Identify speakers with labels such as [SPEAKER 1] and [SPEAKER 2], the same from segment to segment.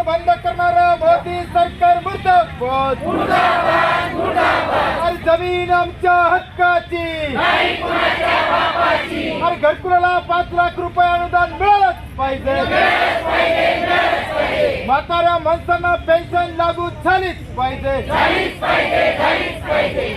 [SPEAKER 1] बंद करणारं मोदी सरकार मुर्दाबाद मुर्दाबाद मुर्दाबाद। अरे जमीन आमच्या हक्काची नाही कुणाच्या बापाची। अरे घरकुलाला 5 लाख रुपये अनुदान मिळालंच पाहिजे। म्हाताऱ्या माणसांना पेन्शन लागू झालीच पाहिजे।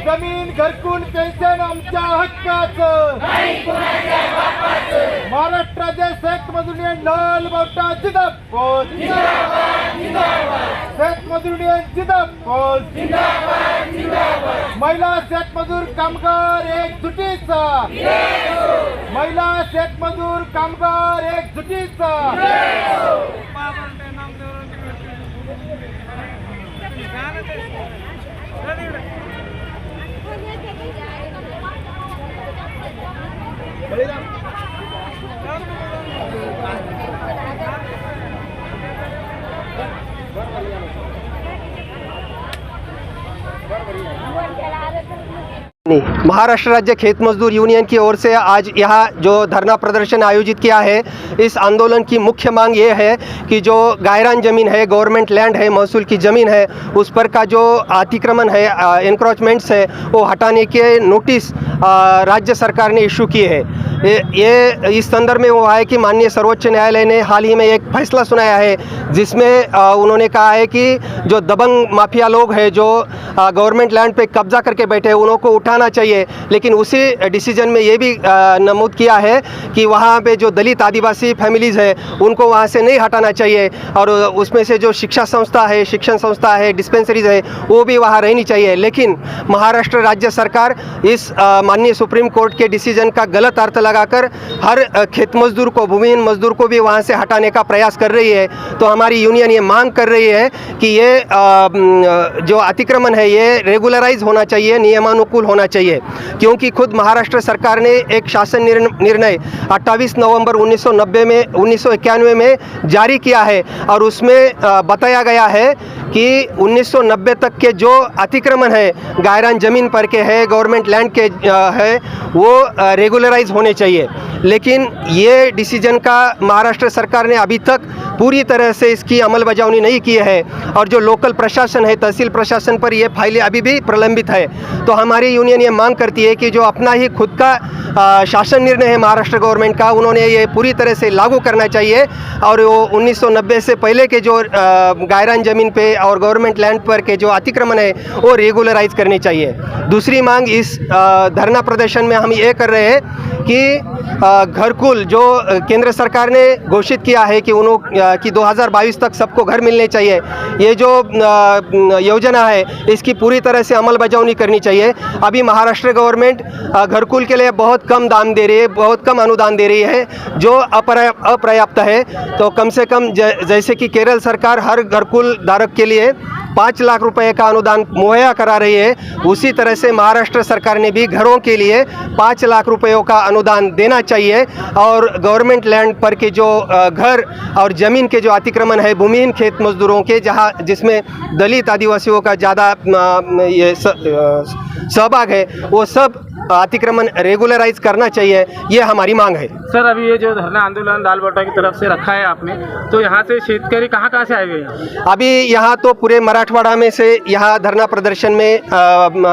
[SPEAKER 1] जमीन घरकुल पेन्शन आमच्या हक्काचं नाही कुणाच्या बापाचं। महाराष्ट्र राज्य शेतमजूर युनियन लाल बावटा जिंदाबाद जिंदाबाद जिंदाबाद। शेतमजूर युनियन जिंदाबाद जिंदाबाद जिंदाबाद। महिला शेतमजूर कामगार एकजुटीचा महिला शेतमजूर कामगार एकजुटीचा।
[SPEAKER 2] महाराष्ट्र राज्य खेत मजदूर यूनियन की ओर से आज यहाँ जो धरना प्रदर्शन आयोजित किया है, इस आंदोलन की मुख्य मांग ये है कि जो गायरान ज़मीन है, गवर्नमेंट लैंड है, महसूल की ज़मीन है, उस पर का जो अतिक्रमण है, एनक्रोचमेंट्स है, वो हटाने के नोटिस राज्य सरकार ने इशू किए हैं। ये इस संदर्भ में वो है कि माननीय सर्वोच्च न्यायालय ने हाल ही में एक फैसला सुनाया है, जिसमें उन्होंने कहा है कि जो दबंग माफिया लोग हैं, जो गवर्नमेंट लैंड पे कब्जा करके बैठे हैं, उनको उठाना चाहिए। लेकिन उसी डिसीजन में ये भी नमूद किया है कि वहाँ पे जो दलित आदिवासी फैमिलीज़ है, उनको वहाँ से नहीं हटाना चाहिए, और उसमें से जो शिक्षा संस्था है, शिक्षण संस्था है, डिस्पेंसरीज है, वो भी वहाँ रहनी चाहिए। लेकिन महाराष्ट्र राज्य सरकार इस माननीय सुप्रीम कोर्ट के डिसीजन का गलत अर्थ लगाकर हर खेत मजदूर को, भूमिहीन मजदूर को भी वहाँ से हटाने का प्रयास कर रही है। तो हमारी यूनियन ये मांग कर रही है कि ये जो अतिक्रमण है, ये रेगुलराइज होना चाहिए, नियमानुकूल होना चाहिए, क्योंकि खुद महाराष्ट्र सरकार ने एक शासन निर्णय 28 नवंबर 1991 में जारी किया है, और उसमें बताया गया है कि 1990 तक के जो अतिक्रमण है, गायरान ज़मीन पर के है, गवर्नमेंट लैंड के है, वो रेगुलराइज होने चाहिए। लेकिन ये डिसीजन का महाराष्ट्र सरकार ने अभी तक पूरी तरह से इसकी अमलबजावनी नहीं की है, और जो लोकल प्रशासन है, तहसील प्रशासन पर ये फाइलें अभी भी प्रलंबित है। तो हमारी यूनियन ये मांग करती है कि जो अपना ही खुद का शासन निर्णय है महाराष्ट्र गवर्नमेंट का, उन्होंने ये पूरी तरह से लागू करना चाहिए, और वो 1990 से पहले के जो गायरान ज़मीन पे और गवर्नमेंट लैंड पर के जो अतिक्रमण है, वो रेगुलराइज करनी चाहिए। दूसरी मांग इस धरना प्रदर्शन में हम ये कर रहे हैं कि घरकुल जो केंद्र सरकार ने घोषित किया है कि 2022 तक सबको घर मिलने चाहिए, ये जो योजना है, इसकी पूरी तरह से अमलबजावनी करनी चाहिए। अभी महाराष्ट्र गवर्नमेंट घरकुल के लिए बहुत कम दाम दे रही है, बहुत कम अनुदान दे रही है, जो अपर्याप्त है। तो कम से कम जैसे कि केरल सरकार हर घरकुल धारक के लिए 5 लाख रुपए का अनुदान मुहैया करा रही है, उसी तरह से महाराष्ट्र सरकार ने भी घरों के लिए 5 लाख रुपयों का अनुदान देना चाहिए। और गवर्नमेंट लैंड पर के जो घर और ज़मीन के जो अतिक्रमण है, भूमिहीन खेत मजदूरों के, जिसमें दलित आदिवासियों का ज़्यादा ये सहभाग है, वो सब अतिक्रमण रेगुलराइज करना चाहिए, ये हमारी मांग है।
[SPEAKER 3] सर, अभी ये जो धरना आंदोलन लाल बावटा की तरफ से रखा है आपने, तो यहाँ से शेतकरी कहाँ से आए हुए हैं?
[SPEAKER 2] अभी यहाँ तो पूरे मराठवाड़ा में से यहाँ धरना प्रदर्शन में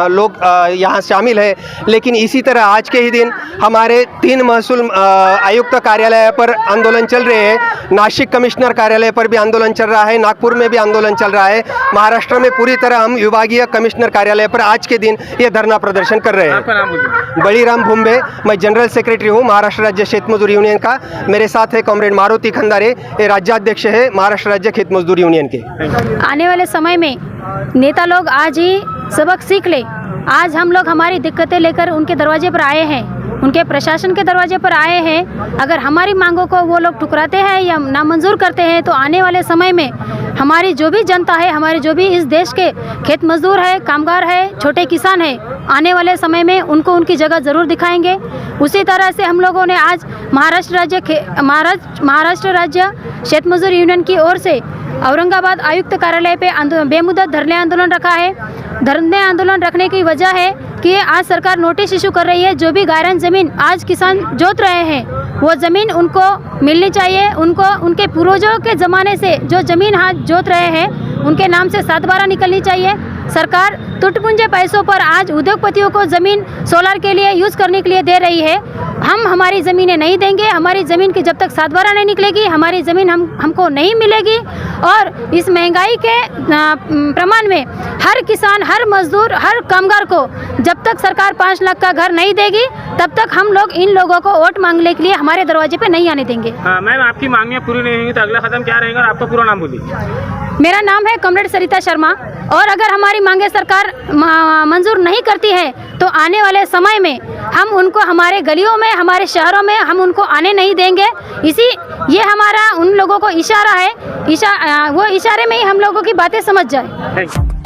[SPEAKER 2] लोग यहाँ शामिल है। लेकिन इसी तरह आज के ही दिन हमारे 3 महसूल आयुक्त कार्यालय पर आंदोलन चल रहे हैं, नासिक कमिश्नर कार्यालय पर भी आंदोलन चल रहा है, नागपुर में भी आंदोलन चल रहा है। महाराष्ट्र में पूरी तरह हम विभागीय कमिश्नर कार्यालय पर आज के दिन ये धरना प्रदर्शन कर रहे हैं।
[SPEAKER 3] आपका नाम?
[SPEAKER 2] बलीराम भुम्बे, मैं जनरल सेक्रेटरी हूँ महाराष्ट्र राज्य खेत मजदूर यूनियन का। मेरे साथ है कॉमरेड मारुति खंदारे, ये राज्याध्यक्ष है महाराष्ट्र राज्य खेत मजदूर यूनियन के।
[SPEAKER 4] आने वाले समय में नेता लोग आज ही सबक सीख ले। आज हम लोग हमारी दिक्कतें लेकर उनके दरवाजे पर आए हैं, उनके प्रशासन के दरवाजे पर आए हैं। अगर हमारी मांगों को वो लोग ठुकराते हैं या नामंजूर करते हैं, तो आने वाले समय में हमारी जो भी जनता है, हमारे जो भी इस देश के खेत मजदूर है, कामगार है, छोटे किसान है, आने वाले समय में उनको उनकी जगह ज़रूर दिखाएंगे। उसी तरह से हम लोगों ने आज महाराष्ट्र राज्य खेत मजदूर यूनियन की ओर से औरंगाबाद आयुक्त कार्यालय पे बेमुदत धरने आंदोलन रखा है। धरने आंदोलन रखने की वजह है कि आज सरकार नोटिस इशू कर रही है, जो भी गायरान ज़मीन आज किसान जोत रहे हैं वो ज़मीन उनको मिलनी चाहिए। उनको उनके पूर्वजों के ज़माने से जो ज़मीन हाथ जोत रहे हैं उनके नाम से 7/12 निकलनी चाहिए। सरकार टुटपुंजे पैसों पर आज उद्योगपतियों को ज़मीन सोलर के लिए यूज़ करने के लिए दे रही है। हम हमारी ज़मीनें नहीं देंगे। हमारी ज़मीन की जब तक 7/12 नहीं निकलेगी हमारी ज़मीन हमको नहीं मिलेगी। और इस महंगाई के प्रमाण में हर किसान, हर मजदूर, हर कामगार को जब तक सरकार 5 लाख का घर नहीं देगी तब तक हम लोग इन लोगों को वोट मांगने के लिए हमारे दरवाजे पे नहीं आने देंगे।
[SPEAKER 3] हाँ मैम, आपकी मांगियाँ पूरी नहीं होंगी तो अगला कदम क्या रहेगा और आपका पूरा नाम बोलिए।
[SPEAKER 4] मेरा नाम है कमरेड सरिता शर्मा और अगर हमारी मांगे सरकार मंजूर नहीं करती है तो आने वाले समय में हम उनको हमारे गलियों में, हमारे शहरों में हम उनको आने नहीं देंगे। ये हमारा उन लोगों को इशारा है, वो इशारे में ही हम लोगों की बातें समझ जाए।
[SPEAKER 3] Thank you.